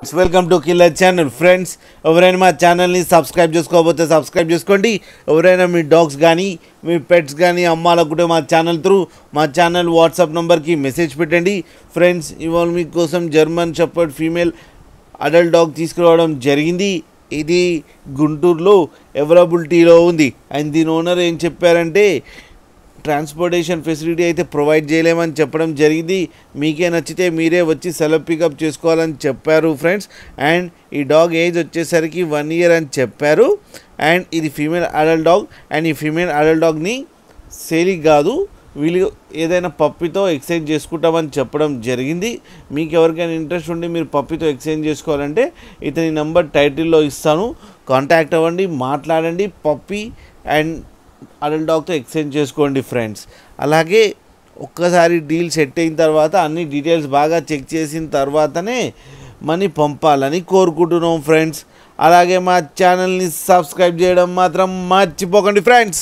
Welcome to killer channel friends. ఎవరైనా మా ఛానల్ని సబ్స్క్రైబ్ చేసుకోకపోతే సబ్స్క్రైబ్ చేసుకోండి. ఎవరైనా మీ డాగ్స్ కానీ మీ పెట్స్ కానీ అమ్మాలనుకుంటే మా ఛానల్ వాట్సాప్ నెంబర్కి మెసేజ్ పెట్టండి. ఫ్రెండ్స్, ఇవాళ మీకోసం German shepherd female adult dog తీసుకురావడం జరిగింది. ఇది గుంటూరులో అవైలబిలిటీలో ఉంది. అండ్ దీని ఓనర్ ఏం చెప్పారంటే ట్రాన్స్పోర్టేషన్ ఫెసిలిటీ అయితే ప్రొవైడ్ చేయలేమని చెప్పడం జరిగింది. మీకే నచ్చితే మీరే వచ్చి సెల్ఫ్ పికప్ చేసుకోవాలని చెప్పారు ఫ్రెండ్స్. అండ్ ఈ డాగ్ ఏజ్ వచ్చేసరికి 1 year అని చెప్పారు. అండ్ ఇది ఫీమేల్ అడల్ట్ డాగ్. అండ్ ఈ ఫీమేల్ అడల్ట్ డాగ్ని సేలింగ్ కాదు, వీళ్ళు ఏదైనా పప్పితో ఎక్స్చేంజ్ చేసుకుంటామని చెప్పడం జరిగింది. మీకు ఎవరికైనా ఇంట్రెస్ట్ ఉండి మీరు పప్పితో ఎక్స్చేంజ్ చేసుకోవాలంటే ఇతని నెంబర్ టైటిల్లో ఇస్తాను, కాంటాక్ట్ అవ్వండి, మాట్లాడండి. పప్పి అండ్ అడల్ట్ డాగ్తో ఎక్స్చేంజ్ చేసుకోండి ఫ్రెండ్స్. అలాగే ఒక్కసారి డీల్ సెట్ అయిన తర్వాత అన్ని డీటెయిల్స్ బాగా చెక్ చేసిన తర్వాతనే మనీ పంపాలని కోరుకుంటున్నాం ఫ్రెండ్స్. అలాగే మా ఛానల్ని సబ్స్క్రైబ్ చేయడం మాత్రం మర్చిపోకండి ఫ్రెండ్స్.